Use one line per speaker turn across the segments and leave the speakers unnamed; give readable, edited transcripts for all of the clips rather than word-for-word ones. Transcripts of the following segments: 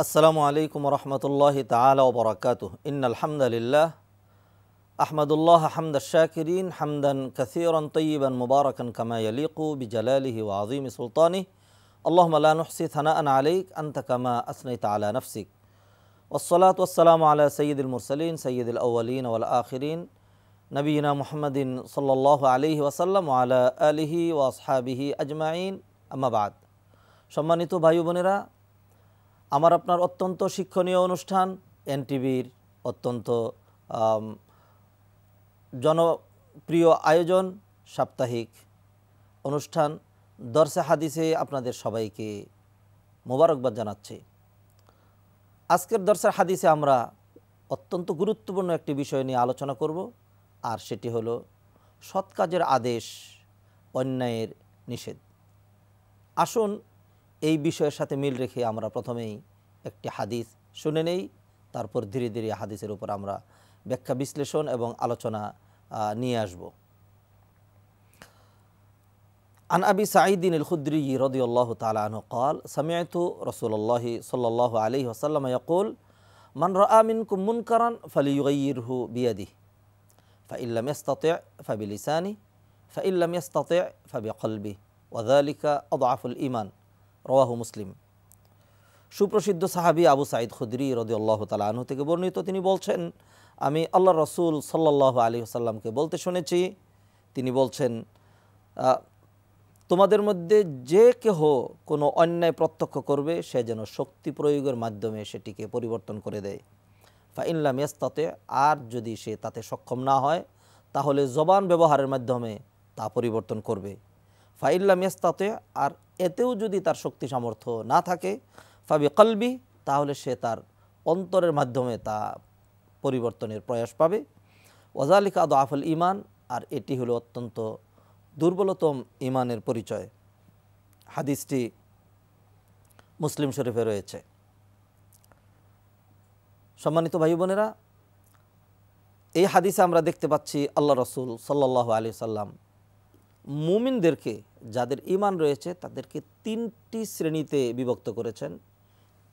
আসসালামু আলাইকুম রহমতুল্লাহ তাআলা ওয়া বারাকাতুহু ইন্নাল হামদালিল্লাহ আহমাদুল্লাহ হামদাশ শাকিরিন হামদান কাসীরান তাইয়িবান মুবারাকান কামা ইয়ালিকু বিজালালিহি ওয়া আযীমি সুলতানিহি আল্লাহুম্মা লা নুহসি থানাআন আলাইক আনতা কামা আসনাইতা আলা নাফসিক ওয়াসসালাতু ওয়াসসালামু আলা সাইয়্যিদিল মুরসালিন সাইয়্যিদিল আউওয়ালিন ওয়াল আখিরিন নবিয়িনা মুহাম্মাদিন সাল্লাল্লাহু আলাইহি ওয়াসাল্লাম ওয়া আলা আলিহি ওয়া আসহাবিহি আজমাইন আম্মা বাদ। সম্মানিত ভাই বোনেরা, আমার আপনার অত্যন্ত শিক্ষণীয় অনুষ্ঠান এনটিভির অত্যন্ত জনপ্রিয় আয়োজন সাপ্তাহিক অনুষ্ঠান দরসে হাদিসে আপনাদের সবাইকে মোবারকবাদ জানাচ্ছি। আজকের দরসের হাদিসে আমরা অত্যন্ত গুরুত্বপূর্ণ একটি বিষয় নিয়ে আলোচনা করব, আর সেটি হলো সৎ কাজের আদেশ, অন্যায়ের নিষেধ। আসুন এই বিষয়ের সাথে মিল রেখে আমরা প্রথমেই একটি হাদিস শুনে নেই, তারপর ধীরে ধীরে হাদিসের উপর আমরা ব্যাখ্যা বিশ্লেষণ এবং আলোচনা নিয়ে আসব। আন আবি সাঈদিন আল খুদরি রাদিয়াল্লাহু তাআলা আনহু قال سمعت رسول الله صلى الله عليه وسلم يقول من رأى منكم منكرا فليغيره بيده فإن لم يستطع فبلسانه فإن لم يستطع فبقلبه وذلك أضعف الإيمان রওয়াহু মুসলিম। সুপ্রসিদ্ধ সাহাবী আবু সাঈদ খুদরি রাদিয়াল্লাহু তাআলা আনহু থেকে বর্ণিত, তিনি বলছেন, আমি আল্লাহর রাসূল সাল্লাল্লাহু আলাইহি ওয়াসাল্লামকে বলতে শুনেছি, তিনি বলছেন, তোমাদের মধ্যে যে কেহ কোনো অন্যায় প্রত্যক্ষ করবে সে যেন শক্তি প্রয়োগের মাধ্যমে সেটিকে পরিবর্তন করে দেয়। ফাইন লাম ইয়াস্তাতি, আর যদি সে তাতে সক্ষম না হয় তাহলে জবান ব্যবহারের মাধ্যমে তা পরিবর্তন করবে। ফাইন লাম ইয়াস্তাতি, আর এতেও যদি তার শক্তি সামর্থ্য না থাকে, ফাবি কলবি, তাহলে সে তার অন্তরের মাধ্যমে তা পরিবর্তনের প্রয়াস পাবে। ওয়াজালিকা আদআফুল ঈমান, আর এটি হলো অত্যন্ত দুর্বলতম ঈমানের পরিচয়। হাদিসটি মুসলিম শরীফে রয়েছে। সম্মানিত ভাই বোনেরা, এই হাদিসে আমরা দেখতে পাচ্ছি আল্লাহ রাসূল সাল্লাল্লাহু আলাইহি সাল্লাম মুমিনদেরকে, যাদের ঈমান রয়েছে তাদেরকে তিনটি শ্রেণীতে বিভক্ত করেছেন।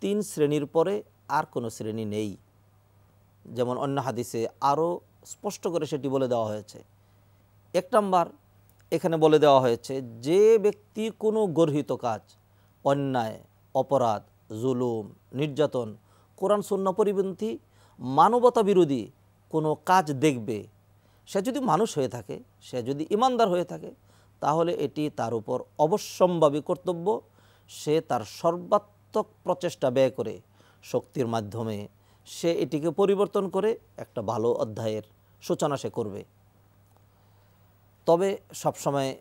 তিন শ্রেণীর পরে আর কোনো শ্রেণী নেই। যেমন অন্য হাদিসে আরও স্পষ্ট করে সেটি বলে দেওয়া হয়েছে। এক নম্বর, এখানে বলে দেওয়া হয়েছে যে ব্যক্তি কোনো গর্হিত কাজ, অন্যায়, অপরাধ, জুলুম, নির্যাতন, কোরআন সুন্নাহ পরিপন্থী, মানবতা বিরোধী কোনো কাজ দেখবে, সে যদি মানুষ হয়ে থাকে, সে যদি ইমানদার হয়ে থাকে, তাহলে এটি তার উপর অবশ্যম্ভাবী কর্তব্য। সে তার সর্বাত্মক প্রচেষ্টা ব্যয় করে শক্তির মাধ্যমে সে এটিকে পরিবর্তন করে একটা ভালো অধ্যায়ের সূচনা সে করবে। তবে সবসময়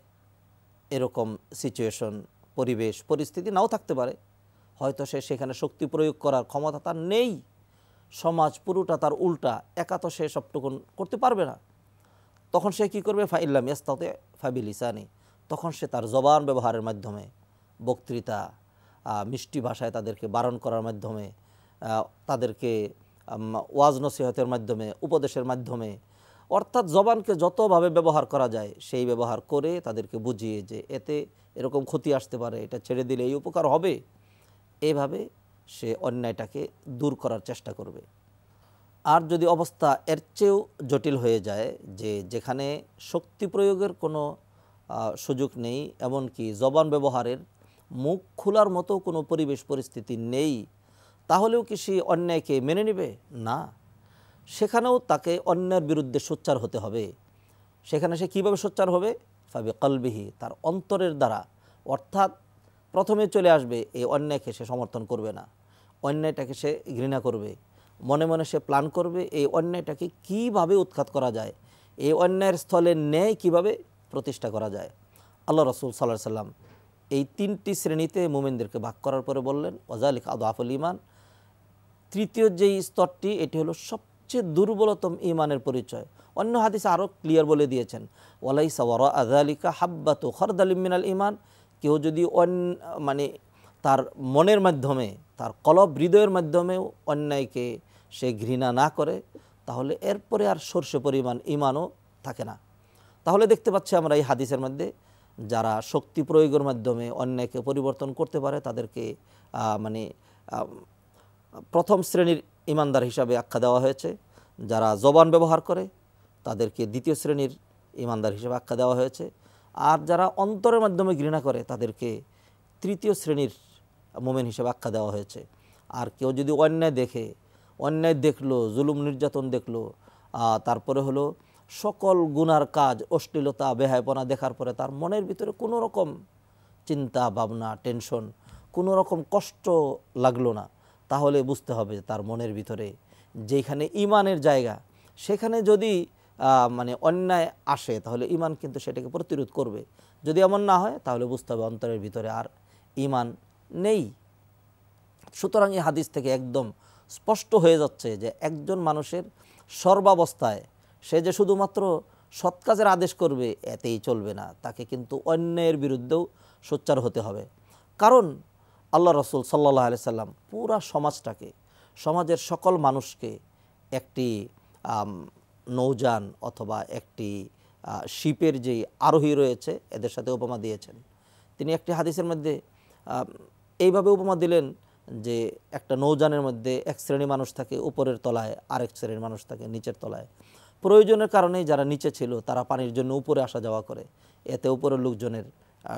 এরকম সিচুয়েশন, পরিবেশ, পরিস্থিতি নাও থাকতে পারে। হয়তো সে সেখানে শক্তি প্রয়োগ করার ক্ষমতা তার নেই, সমাজ পুরোটা তার উল্টা, একা তো সে সবটুকুন করতে পারবে না। তখন সে কী করবে? ফাইল্লাম ইয়াস্তাতি ফাবিলিসানি, তখন সে তার জবান ব্যবহারের মাধ্যমে, বক্তৃতা, মিষ্টি ভাষায় তাদেরকে বারণ করার মাধ্যমে, তাদেরকে ওয়াজ নসিহতের মাধ্যমে, উপদেশের মাধ্যমে, অর্থাৎ জবানকে যতভাবে ব্যবহার করা যায় সেই ব্যবহার করে তাদেরকে বুঝিয়ে যে এতে এরকম ক্ষতি আসতে পারে, এটা ছেড়ে দিলে এই উপকার হবে, এভাবে সে অন্যায়টাকে দূর করার চেষ্টা করবে। আর যদি অবস্থা এর চেয়েও জটিল হয়ে যায়, যে যেখানে শক্তি প্রয়োগের কোনো সুযোগ নেই, এমনকি জবান ব্যবহারের মুখ খোলার মতো কোনো পরিবেশ পরিস্থিতি নেই, তাহলেও কি সে অন্যায়কে মেনে নেবে? না, সেখানেও তাকে অন্যায়ের বিরুদ্ধে সোচ্চার হতে হবে। সেখানে সে কীভাবে সোচ্চার হবে? ফাবি কলবিহি, তার অন্তরের দ্বারা। অর্থাৎ প্রথমে চলে আসবে এই অন্যায়কে সে সমর্থন করবে না, অন্যায়টাকে সে ঘৃণা করবে। মনে মনে সে প্ল্যান করবে এই অন্যায়টাকে কীভাবে উৎখাত করা যায়, এই অন্যায়ের স্থলে ন্যায় কীভাবে প্রতিষ্ঠা করা যায়। আল্লাহ রাসূল সাল্লাল্লাহু আলাইহি সাল্লাম এই তিনটি শ্রেণীতে মুমিনদেরকে ভাগ করার পরে বললেন, ওয়াজালিকা আদআফুল ঈমান। তৃতীয় যেই স্তরটি, এটি হলো সবচেয়ে দুর্বলতম ঈমানের পরিচয়। অন্য হাদিসে আরও ক্লিয়ার বলে দিয়েছেন, ওয়ালাইসা ওয়ারাআ যালিকা হাব্বাতু খারদালিম মিনাল ঈমান। কেউ যদি মানে তার মনের মাধ্যমে, তার কলব হৃদয়ের মাধ্যমেও অন্যায়কে সে ঘৃণা না করে, তাহলে এরপরে আর সর্ষে পরিমাণ ঈমানও থাকে না। তাহলে দেখতে পাচ্ছি আমরা এই হাদিসের মধ্যে যারা শক্তি প্রয়োগের মাধ্যমে অন্যায়কে পরিবর্তন করতে পারে তাদেরকে মানে প্রথম শ্রেণীর ইমানদার হিসাবে আখ্যা দেওয়া হয়েছে, যারা জবান ব্যবহার করে তাদেরকে দ্বিতীয় শ্রেণীর ইমানদার হিসেবে আখ্যা দেওয়া হয়েছে, আর যারা অন্তরের মাধ্যমে ঘৃণা করে তাদেরকে তৃতীয় শ্রেণীর মোমেন হিসেবে আখ্যা দেওয়া হয়েছে। আর কেউ যদি অন্যায় দেখে, অন্যায় দেখলো, জুলুম নির্যাতন দেখলো, তারপরে হলো সকল গুনার কাজ, অশ্লীলতা, বেহায়াপনা দেখার পরে তার মনের ভিতরে কোনো রকম চিন্তা ভাবনা, টেনশন, কোনো রকম কষ্ট লাগলো না, তাহলে বুঝতে হবে তার মনের ভিতরে যেখানে ইমানের জায়গা, সেখানে যদি মানে অন্যায় আসে তাহলে ইমান কিন্তু সেটাকে প্রতিরোধ করবে। যদি এমন না হয় তাহলে বুঝতে হবে অন্তরের ভিতরে আর ইমান নেই। সুতরাং এই হাদিস থেকে একদম স্পষ্ট হয়ে যাচ্ছে যে একজন মানুষের সর্বাবস্থায় সে যে শুধুমাত্র সৎ কাজের আদেশ করবে এতেই চলবে না, তাকে কিন্তু অন্যায়ের বিরুদ্ধেও সোচ্চার হতে হবে। কারণ আল্লাহ রসুল সাল্লাল্লাহু আলাইহি সাল্লাম পুরা সমাজটাকে, সমাজের সকল মানুষকে একটি নৌযান অথবা একটি শিপের যে আরোহী রয়েছে এদের সাথে উপমা দিয়েছেন। তিনি একটি হাদিসের মধ্যে এইভাবে উপমা দিলেন যে একটা নৌযানের মধ্যে এক শ্রেণী মানুষ থাকে উপরের তলায়, আরেক শ্রেণীর মানুষ থাকে নিচের তলায়। প্রয়োজনের কারণেই যারা নিচে ছিল তারা পানির জন্য উপরে আসা যাওয়া করে, এতে উপরের লোকজনের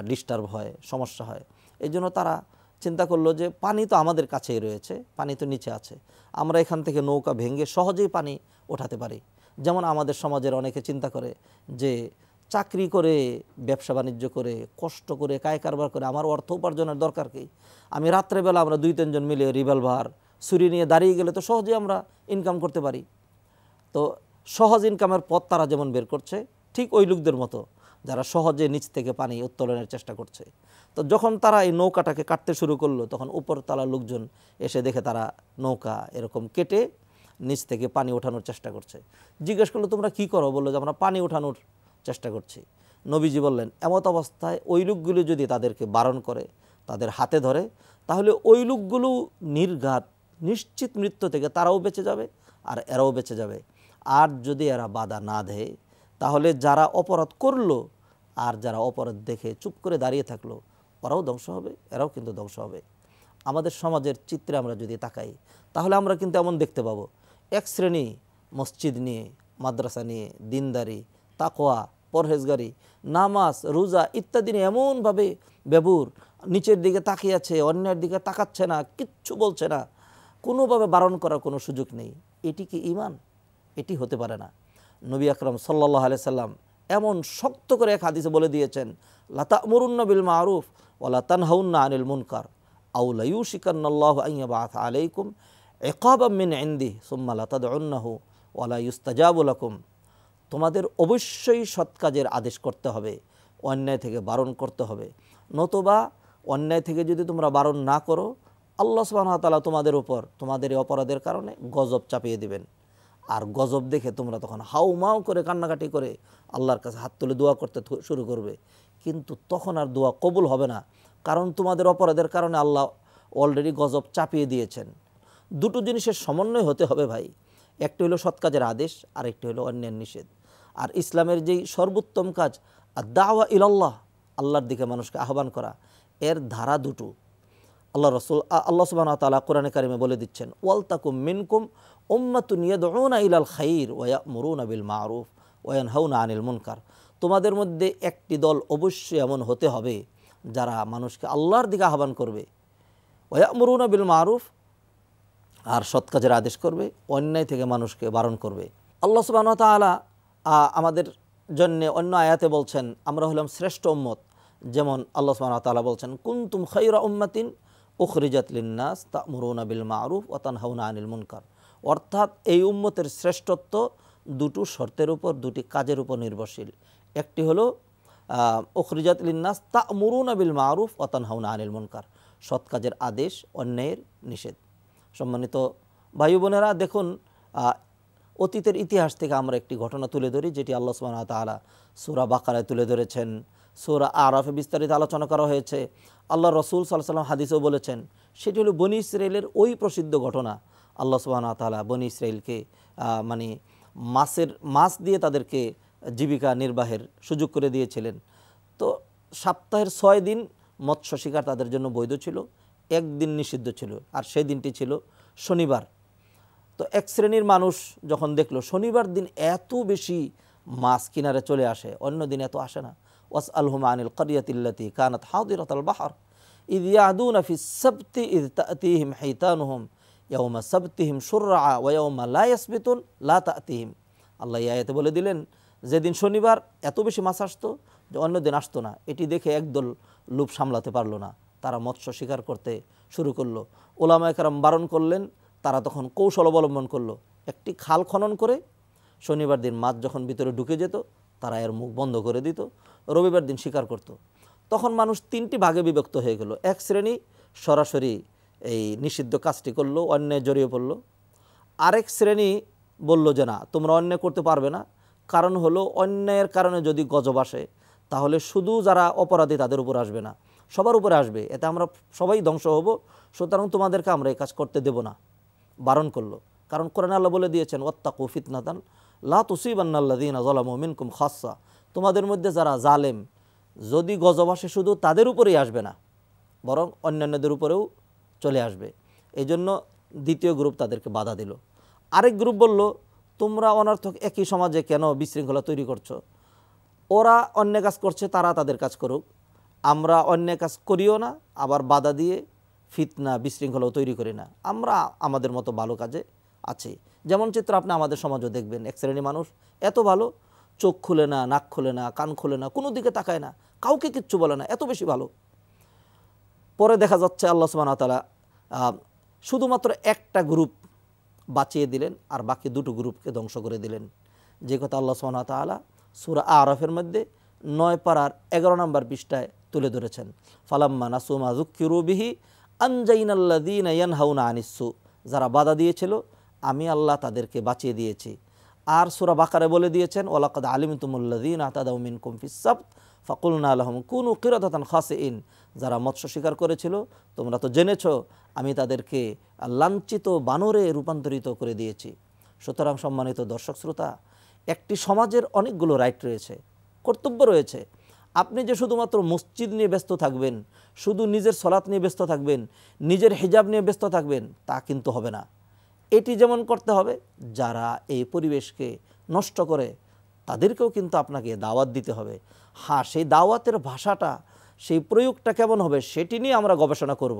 ডিস্টার্ব হয়, সমস্যা হয়। এই জন্য তারা চিন্তা করলো যে পানি তো আমাদের কাছেই রয়েছে, পানি তো নিচে আছে, আমরা এখান থেকে নৌকা ভেঙে সহজেই পানি ওঠাতে পারি। যেমন আমাদের সমাজের অনেকে চিন্তা করে যে চাকরি করে, ব্যবসা বাণিজ্য করে, কষ্ট করে, কায় কারবার করে আমার অর্থ উপার্জনের দরকার কি, আমি রাত্রেবেলা আমরা 2-3 জন মিলে রিভলভার, ছুরি নিয়ে দাঁড়িয়ে গেলে তো সহজেই আমরা ইনকাম করতে পারি। তো সহজ ইনকামের পথ তারা যেমন বের করছে, ঠিক ওই লোকদের মতো যারা সহজে নিচ থেকে পানি উত্তোলনের চেষ্টা করছে। তো যখন তারা এই নৌকাটাকে কাটতে শুরু করলো তখন উপরতলার লোকজন এসে দেখে তারা নৌকা এরকম কেটে নিচ থেকে পানি ওঠানোর চেষ্টা করছে। জিজ্ঞেস করলো তোমরা কি করো? বললো যে আমরা পানি ওঠানোর চেষ্টা করছি। নবীজি বললেন এমত অবস্থায় ওই লোকগুলো যদি তাদেরকে বারণ করে, তাদের হাতে ধরে, তাহলে ওই লোকগুলো নির্ঘাত নিশ্চিত মৃত্যু থেকে তারাও বেঁচে যাবে আর এরাও বেঁচে যাবে। আর যদি এরা বাধা না দেয় তাহলে যারা অপরাধ করলো আর যারা অপরাধ দেখে চুপ করে দাঁড়িয়ে থাকলো ওরাও ধ্বংস হবে, এরাও কিন্তু ধ্বংস হবে। আমাদের সমাজের চিত্রে আমরা যদি তাকাই তাহলে আমরা কিন্তু এমন দেখতে পাবো, এক শ্রেণী মসজিদ নিয়ে, মাদ্রাসা নিয়ে, দিনদারি, তাকওয়া, পরহেজগারি, নামাজ, রোজা ইত্যাদি নিয়ে এমনভাবে বেবুর, নিচের দিকে তাকিয়ে আছে, অন্যের দিকে তাকাচ্ছে না, কিচ্ছু বলছে না, কোনোভাবে বারণ করার কোনো সুযোগ নেই। এটি কি ঈমান? এটি হতে পারে না। নবী আকরাম সাল্লাল্লাহু আলাইহি সাল্লাম এমন শক্ত করে এক হাদিসে বলে দিয়েছেন, লা তা'মুরুন্না বিল মা'রুফ ওয়া লা তানহাউন্না আনিল মুনকার আও লা ইউশিকান্নাল্লাহু আন ইয়াবআথা আলাইকুম ইকাবাম মিন ইনদিহি সুম্মা লা তাদউন্নাহু ওয়া লা ইউস্তাজাবু লাকুম। তোমাদের অবশ্যই সৎ কাজের আদেশ করতে হবে, অন্যায় থেকে বারণ করতে হবে, নতুবা অন্যায় থেকে যদি তোমরা বারণ না করো আল্লাহ সুবহানাহু ওয়া তাআলা তোমাদের উপর তোমাদের এই অপরাধের কারণে গজব চাপিয়ে দিবেন। আর গজব দেখে তোমরা তখন হাউমাউ করে কান্নাকাটি করে আল্লাহর কাছে হাত তুলে দোয়া করতে শুরু করবে, কিন্তু তখন আর দোয়া কবুল হবে না, কারণ তোমাদের অপরাধের কারণে আল্লাহ অলরেডি গজব চাপিয়ে দিয়েছেন। দুটো জিনিসের সমন্বয় হতে হবে ভাই, একটি হলো সৎ কাজের আদেশ আর একটি হলো অন্যায়ের নিষেধ। আর ইসলামের যেই সর্বোত্তম কাজ আদ-দাওয়া ইলাল্লাহ, আল্লাহর দিকে মানুষকে আহ্বান করা, এর ধারা দুটো। আল্লাহ সুবহানাহু ওয়া তাআলা কোরআনে কারিমে বলে দিচ্ছেন, ওয়ালতাকুম মিনকুম উম্মাতুন ইয়াদউনা ইলাল খাইর ওয়া ইয়া'মুরুনা বিল মা'রুফ ওয়া ইয়ানহাউনা আনিল মুনকার। তোমাদের মধ্যে একটি দল অবশ্যই এমন হতে হবে যারা মানুষকে আল্লাহর দিকে আহ্বান করবে, ওয়া ইয়া'মুরুনা বিল মা'রুফ, আর সৎ কাজের আদেশ করবে, অন্যায় থেকে মানুষকে বারণ করবে। আল্লাহ সুবহানাহু ওয়া তাআলা আমাদের জন্য অন্য আয়াতে বলছেন আমরা হলাম শ্রেষ্ঠ উম্মত। যেমন আল্লাহ সুবহানাহু ওয়া তাআলা বলছেন, কুনতুম খায়রা উম্মাতিন উখরিজাত লিন-নাস তা'মুরুনা বিল মা'রুফ ওয়া তানহাউনা আনিল মুনকার। অর্থাৎ এই উম্মতের শ্রেষ্ঠত্ব দুটো শর্তের উপর, দুটি কাজের উপর নির্ভরশীল। একটি হলো উখরিজাত লিন-নাস তা'মুরুনা বিল মা'রুফ ওয়া তানহাউনা আনিল মুনকার, সৎ কাজের আদেশ, অন্যায়ের নিষেধ। সম্মানিত ভাই বোনেরা, দেখুন অতীতের ইতিহাস থেকে আমরা একটি ঘটনা তুলে ধরি যেটি আল্লাহ সুবহানাহু ওয়া তাআলা সূরা বাকারায় তুলে ধরেছেন, সূরা আরাফে বিস্তারিত আলোচনা করা হয়েছে, আল্লাহ রাসূল সাল্লাল্লাহু আলাইহি ওয়াসাল্লাম হাদিসেও বলেছেন। সেটি হলো বনী ইসরাইলের ওই প্রসিদ্ধ ঘটনা। আল্লাহ সুবহানাহু ওয়া তাআলা বনী ইসরাইলকে মানে মাছ দিয়ে তাদেরকে জীবিকা নির্বাহের সুযোগ করে দিয়েছিলেন। তো সপ্তাহের 6 দিন মৎস্য শিকার তাদের জন্য বৈধ ছিল, একদিন নিষিদ্ধ ছিল, আর সেই দিনটি ছিল শনিবার। তো এক শ্রেণীর মানুষ যখন দেখলো শনিবার দিন এত বেশি মাছ কিনারে চলে আসে, অন্য দিন এত আসে না। ওয়াস আলহুম আনিল করিয়াতিল্লাতি কানাত হাদিরাতাল বাহর ইদ ইয়াদুনা ফিস সাবতি ইদ তাতিহিম হাইতানুহুম ইয়াউমা সাবতিহিম শুরআ ওয়া ইয়াউমা লা ইয়াসবিতুন লা তাতিহিম। আল্লাহ এই আয়াতে বলে দিলেন, যেদিন শনিবার এত বেশি মাছ আসতো যে অন্য দিন আসতো না। এটি দেখে একদল লোভ সামলাতে পারলো না, তারা মৎস্য শিকার করতে শুরু করলো। ওলামায়ে কেরাম বারণ করলেন, তারা তখন কৌশল অবলম্বন করলো। একটি খাল খনন করে শনিবার দিন মাছ যখন ভিতরে ঢুকে যেত তারা এর মুখ বন্ধ করে দিত, রবিবার দিন শিকার করত। তখন মানুষ তিনটি ভাগে বিভক্ত হয়ে গেল। এক শ্রেণী সরাসরি এই নিষিদ্ধ কাজটি করলো, অন্যায় জড়িয়ে পড়লো। আরেক শ্রেণী বলল যে না, তোমরা অন্যায় করতে পারবে না, কারণ হলো অন্যায়ের কারণে যদি গজব আসে তাহলে শুধু যারা অপরাধী তাদের উপর আসবে না, সবার উপরে আসবে, এতে আমরা সবাই ধ্বংস হব, সুতরাং তোমাদেরকে আমরা এই কাজ করতে দেব না, বারণ করলো। কারণ কোরআনে আল্লাহ বলে দিয়েছেন ওয়াত্তাকু ফিতনাতান লা তুসিবান্নাল্লাযীনা যালামু মিনকুম খাসসা, তোমাদের মধ্যে যারা জালেম, যদি গজব আসে শুধু তাদের উপরেই আসবে না, বরং অন্যান্যদের উপরেও চলে আসবে। এই জন্য দ্বিতীয় গ্রুপ তাদেরকে বাধা দিল। আরেক গ্রুপ বলল, তোমরা অনর্থক একই সমাজে কেন বিশৃঙ্খলা তৈরি করছো? ওরা অন্যায় কাজ করছে, তারা তাদের কাজ করুক, আমরা অন্যায় কাজ করিও না, আবার বাধা দিয়ে ফিতনা বিশৃঙ্খলাও তৈরি করি না, আমরা আমাদের মতো ভালো কাজে আছি। যেমন চিত্র আপনি আমাদের সমাজও দেখবেন, এক শ্রেণী মানুষ এত ভালো, চোখ খুলে না, নাক খুলে না, কান খুলে না, কোনো দিকে তাকায় না, কাউকে কিচ্ছু বলে না, এত বেশি ভালো। পরে দেখা যাচ্ছে আল্লাহ সুবহানাহু ওয়া তাআলা শুধুমাত্র একটা গ্রুপ বাঁচিয়ে দিলেন আর বাকি দুটো গ্রুপকে ধ্বংস করে দিলেন। যে কথা আল্লাহ সুবহানাহু ওয়া তাআলা সূরা আরাফের মধ্যে 9 পারার 11 নম্বর পৃষ্ঠায় তুলে ধরেছেন। ফালাম্মা নাসু মা যুক্কিরু বিহি আনজাইনাল্লাযীনা ইয়ানহাউনা আনিস-সু, যারা বাধা দিয়েছিল আমি আল্লাহ তাদেরকে বাঁচিয়ে দিয়েছি। আর সূরা বাকারায় বলে দিয়েছেন ওয়ালাকাদ আলিমতুমুল্লাযীনা আতাদাউ মিনকুম ফিস-সাবত ফাকুলনা লাহুম কুনু কিরাদাতান খাসিইন, যারা মৎস্য শিকার করেছিল তোমরা তো জেনেছো আমি তাদেরকে লাঞ্ছিত বানরে রূপান্তরিত করে দিয়েছি। সুতরাং সম্মানিত দর্শক শ্রোতা, একটি সমাজের অনেকগুলো রাইট রয়েছে, কর্তব্য রয়েছে। আপনি যে শুধুমাত্র মসজিদ নিয়ে ব্যস্ত থাকবেন, শুধু নিজের সলাত নিয়ে ব্যস্ত থাকবেন, নিজের হিজাব নিয়ে ব্যস্ত থাকবেন, তা কিন্তু হবে না। এটি যেমন করতে হবে, যারা এই পরিবেশকে নষ্ট করে তাদেরকেও কিন্তু আপনাকে দাওয়াত দিতে হবে। হ্যাঁ, সেই দাওয়াতের ভাষাটা, সেই প্রয়োগটা কেমন হবে সেটি নিয়ে আমরা গবেষণা করব।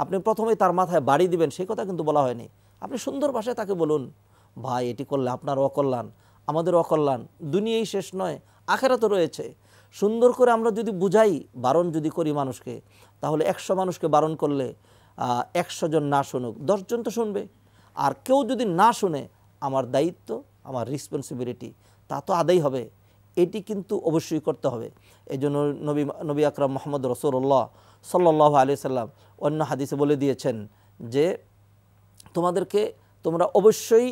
আপনি প্রথমেই তার মাথায় বাড়ি দিবেন সেই কথা কিন্তু বলা হয়নি। আপনি সুন্দর ভাষায় তাকে বলুন, ভাই এটি করলে আপনার অকল্যাণ, আমাদের অকল্যাণ, দুনিয়াই শেষ নয়, আখেরাতও রয়েছে। সুন্দর করে আমরা যদি বুঝাই, বারণ যদি করি মানুষকে, তাহলে 100 মানুষকে বারণ করলে 100 জন না শুনুক, 10 জন তো শুনবে। আর কেউ যদি না শুনে, আমার দায়িত্ব, আমার রেসপন্সিবিলিটি, তা তো আদায় হবে। এটি কিন্তু অবশ্যই করতে হবে। এই জন্য নবী আকরাম মুহাম্মদ রাসূলুল্লাহ সাল্লাল্লাহু আলাইহি সাল্লাম অন্য হাদিসে বলে দিয়েছেন যে তোমরা অবশ্যই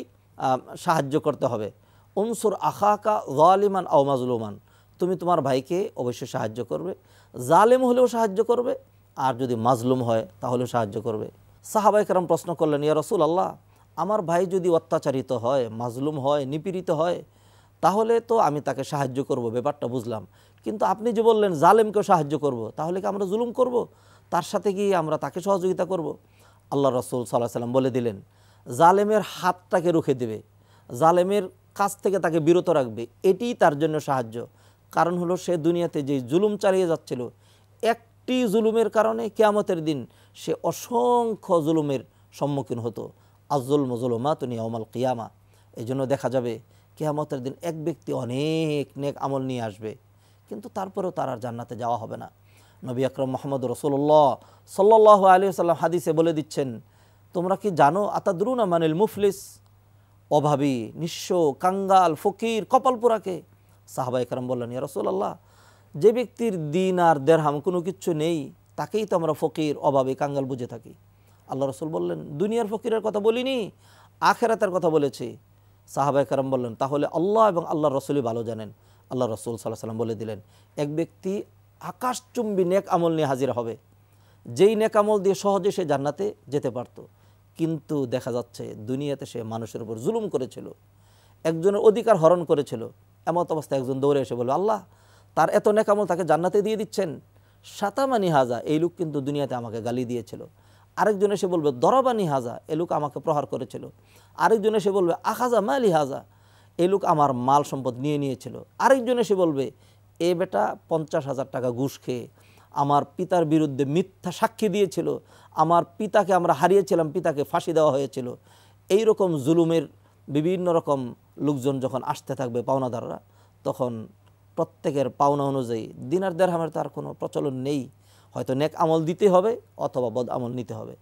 সাহায্য করতে হবে। উনসুর আখাকা যালিমান আও মাজলুমান, তুমি তোমার ভাইকে অবশ্যই সাহায্য করবে, জালেম হলেও সাহায্য করবে, আর যদি মাজলুম হয় তাহলেও সাহায্য করবে। সাহাবায়ে কেরাম প্রশ্ন করলেন, ইয়া রাসূলুল্লাহ, আমার ভাই যদি অত্যাচারিত হয়, মাজলুম হয়, নিপীড়িত হয়, তাহলে তো আমি তাকে সাহায্য করব, ব্যাপারটা বুঝলাম, কিন্তু আপনি যে বললেন জালেমকেও সাহায্য করব, তাহলে কি আমরা জুলুম করব? তার সাথে কি আমরা তাকে সহযোগিতা করব? আল্লাহ রাসূল সাল্লাল্লাহু আলাইহি সাল্লাম বলে দিলেন, জালেমের হাতটাকে রুখে দেবে, জালেমের কাছ থেকে তাকে বিরত রাখবে, এটিই তার জন্য সাহায্য। কারণ হলো সে দুনিয়াতে যে জুলুম চালিয়ে যাচ্ছিল, একটি জুলুমের কারণে কিয়ামতের দিন সে অসংখ্য জুলুমের সম্মুখীন হতো। আয-যুলমু যুলুমাতুন ইয়াউমাল কিয়ামা। এই জন্য দেখা যাবে কিয়ামতের দিন এক ব্যক্তি অনেক নেক আমল নিয়ে আসবে, কিন্তু তারপরেও তার আর জান্নাতে যাওয়া হবে না। নবী আকরাম মুহাম্মদ রাসূলুল্লাহ সাল্লাল্লাহু আলাইহি ওয়াসাল্লাম হাদিসে বলে দিচ্ছেন, তোমরা কি জানো আতাদরুনা মানিল মুফলিস, অভাবী, নিঃস্ব, কাঙ্গাল, ফকির, কপালপোড়াকে? সাহাবায়ে কেরাম বললেন, ইয়া রাসূলুল্লাহ, যে ব্যক্তির দিন আর দেরহাম কোনো কিচ্ছু নেই, তাকেই তো আমরা ফকির, অভাবী, কাঙ্গাল বুঝে থাকি। আল্লাহ রাসূল বললেন, দুনিয়ার ফকিরের কথা বলিনি, আখিরাতের কথা বলেছি। সাহাবায়ে কেরাম বললেন, তাহলে আল্লাহ এবং আল্লাহর রাসূলই ভালো জানেন। আল্লাহ রাসূল সাল্লাল্লাহু আলাইহি ওয়াসাল্লাম বলে দিলেন, এক ব্যক্তি আকাশচুম্বী নেক আমল নিয়ে হাজির হবে, যেই নেক আমল দিয়ে সহজে সে জান্নাতে যেতে পারত, কিন্তু দেখা যাচ্ছে দুনিয়াতে সে মানুষের উপর জুলুম করেছিল, একজনের অধিকার হরণ করেছিল। এমত অবস্থায় একজন দৌড়ে এসে বলল, আল্লাহ, তার এত নেক আমল তাকে জান্নাতে দিয়ে দিচ্ছেন, শাতামানি হাজা, এই লোক কিন্তু দুনিয়াতে আমাকে গালি দিয়েছিল, আরেকজন এসে বলবে দরাবানি হাজা, এ লোক আমাকে প্রহার করেছিল। আরেকজন এসে বলবে আখাজা মালি হাজা, এই লোক আমার মাল সম্পদ নিয়ে নিয়েছিল। আরেকজন এসে বলবে এ বেটা 50,000 টাকা ঘুষ খেয়ে আমার পিতার বিরুদ্ধে মিথ্যা সাক্ষী দিয়েছিল, আমার পিতাকে আমরা হারিয়েছিলাম, পিতাকে ফাঁসি দেওয়া হয়েছিল। এই রকম জুলুমের বিভিন্ন রকম লোকজন যখন আসতে থাকবে পাওনাদাররা, তখন প্রত্যেকের পাওনা অনুযায়ী দিনার দেরহামের তার কোনো প্রচলন নেই। হয়তো নেক আমল দিতে হবে অথবা বদ আমল নিতে হবে।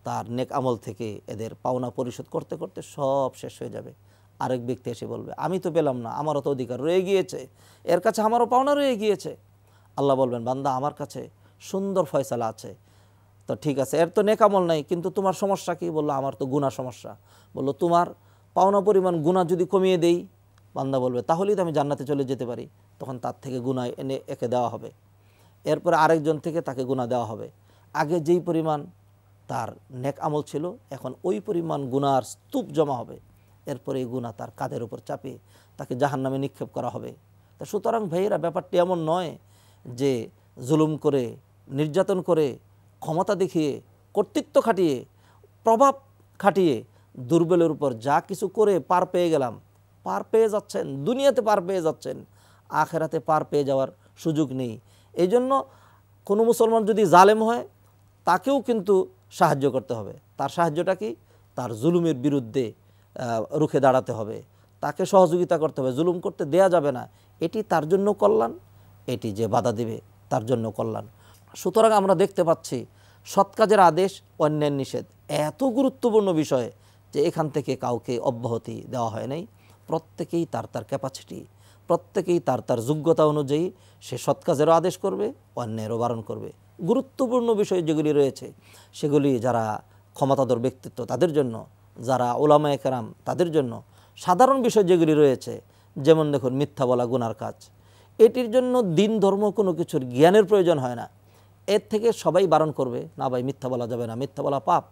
তার নেক আমল থেকে এদের পাওনা পরিশোধ করতে করতে সব শেষ হয়ে যাবে। আরেক ব্যক্তি এসে বলবে আমি তো পেলাম না, আমারও তো অধিকার রয়ে গিয়েছে, এর কাছে আমারও পাওনা রয়ে গিয়েছে। আল্লাহ বলবেন বান্দা আমার কাছে সুন্দর ফয়সালা আছে, তো ঠিক আছে, এর তো নেক আমল নাই, কিন্তু তোমার সমস্যা কি? বললো আমার তো গুনাহ সমস্যা। বললো তোমার পাওনা পরিমাণ গুনাহ যদি কমিয়ে দেই, বান্দা বলবে তাহলেই তো আমি জান্নাতে চলে যেতে পারি। তখন তার থেকে গুনাহ এনে একে দেওয়া হবে, এরপরে আরেকজন থেকে তাকে গুনাহ দেওয়া হবে। আগে যেই পরিমাণ তার নেক আমল ছিল, এখন ওই পরিমাণ গুনার স্তূপ জমা হবে। এরপরে এই গুনাহ তার কাঁধের উপর চাপিয়ে তাকে জাহান্নামে নিক্ষেপ করা হবে। তা সুতরাং ভাইয়েরা, ব্যাপারটি এমন নয় যে জুলুম করে, নির্যাতন করে, ক্ষমতা দেখিয়ে, কর্তৃত্ব খাটিয়ে, প্রভাব খাটিয়ে দুর্বলের উপর যা কিছু করে পার পেয়ে গেলাম। পার পেয়ে যাচ্ছেন, দুনিয়াতে পার পেয়ে যাচ্ছেন, আখেরাতে পার পেয়ে যাওয়ার সুযোগ নেই। এই জন্য কোনো মুসলমান যদি জালেম হয়, তাকেও কিন্তু সাহায্য করতে হবে। তার সাহায্যটা কি? তার জুলুমের বিরুদ্ধে রুখে দাঁড়াতে হবে, তাকে সহযোগিতা করতে হবে, জুলুম করতে দেয়া যাবে না। এটি তার জন্য কল্যাণ, এটি যে বাধা দেবে তার জন্য কল্যাণ। সুতরাং আমরা দেখতে পাচ্ছি সৎ কাজের আদেশ, অন্যায়ের নিষেধ এত গুরুত্বপূর্ণ বিষয় যে এখান থেকে কাউকে অব্যাহতি দেওয়া হয় নাই। প্রত্যেকেই তার তার ক্যাপাসিটি, প্রত্যেকেই তার তার যোগ্যতা অনুযায়ী সে সৎ কাজেরও আদেশ করবে, অন্যায়েরও বারণ করবে। গুরুত্বপূর্ণ বিষয় যেগুলি রয়েছে সেগুলি যারা ক্ষমতাধর ব্যক্তিত্ব তাদের জন্য, যারা ওলামায়ে কেরাম তাদের জন্য। সাধারণ বিষয় যেগুলি রয়েছে, যেমন দেখুন মিথ্যা বলা গুনার কাজ, এটির জন্য দিন ধর্ম কোনো কিছুর জ্ঞানের প্রয়োজন হয় না। এর থেকে সবাই বারণ করবে, না ভাই মিথ্যা বলা যাবে না, মিথ্যা বলা পাপ।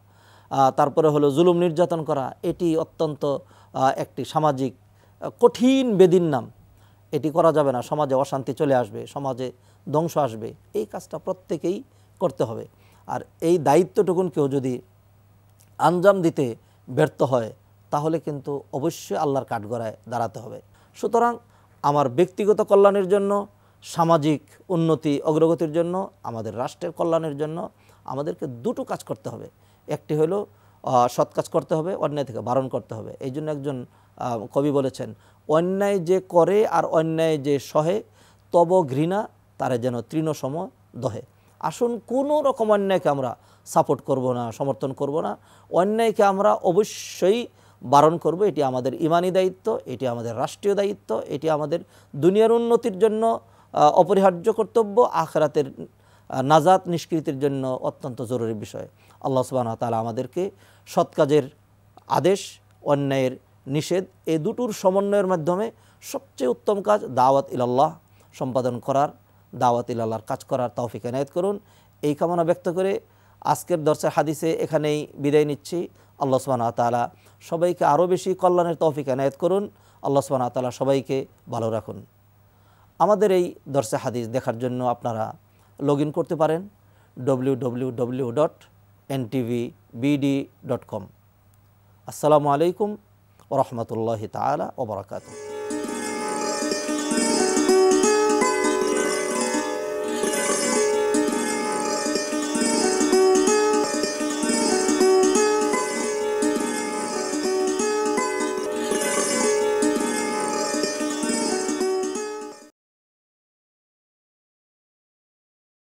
তারপরে হলো জুলুম নির্যাতন করা, এটি অত্যন্ত একটি সামাজিক কঠিন বেদির নাম, এটি করা যাবে না, সমাজে অশান্তি চলে আসবে, সমাজে ধ্বংস আসবে। এই কাজটা প্রত্যেকেই করতে হবে। আর এই দায়িত্বটুকুন কেউ যদি আঞ্জাম দিতে ব্যর্থ হয়, তাহলে কিন্তু অবশ্যই আল্লাহর কাঠগড়ায় দাঁড়াতে হবে। সুতরাং আমার ব্যক্তিগত কল্যাণের জন্য, সামাজিক উন্নতি অগ্রগতির জন্য, আমাদের রাষ্ট্রের কল্যাণের জন্য আমাদেরকে দুটো কাজ করতে হবে। একটি হলো সৎ কাজ করতে হবে, অন্যায় থেকে বারণ করতে হবে। এই জন্য একজন কবি বলেছেন, অন্যায় যে করে আর অন্যায় যে সহে, তব ঘৃণা তারে যেন তৃণসম দহে। আসুন কোনো রকম অন্যায়কে আমরা সাপোর্ট করব না, সমর্থন করব না। অন্যায়কে আমরা অবশ্যই বারণ করব। এটি আমাদের ইমানি দায়িত্ব, এটি আমাদের রাষ্ট্রীয় দায়িত্ব, এটি আমাদের দুনিয়ার উন্নতির জন্য অপরিহার্য কর্তব্য, আখিরাতের নাজাত নিষ্কৃতির জন্য অত্যন্ত জরুরি বিষয়। আল্লাহ সুবহানাহু ওয়া তাআলা আমাদেরকে সৎ কাজের আদেশ, অন্যায়ের নিষেধ, এই দুটোর সমন্বয়ের মাধ্যমে সবচেয়ে উত্তম কাজ দাওয়াত ইলাল্লাহ সম্পাদন করার, দাওয়াত ইলাল্লাহর কাজ করার তৌফিক এনায়েত করুন। এই কামনা ব্যক্ত করে আজকের দর্সে হাদিসে এখানেই বিদায় নিচ্ছি। আল্লাহ সুবহানাহু ওয়া তাআলা সবাইকে আরও বেশি কল্যাণের তৌফিক এনায়েত করুন। আল্লাহ সুবহানাহু ওয়া তাআলা সবাইকে ভালো রাখুন। আমাদের এই দর্সে হাদিস দেখার জন্য আপনারা লগ ইন করতে পারেন www.ntvbd.com। আসসালামু আলাইকুম ওয়া রাহমাতুল্লাহি তাআলা ওয়া বারাকাতুহু।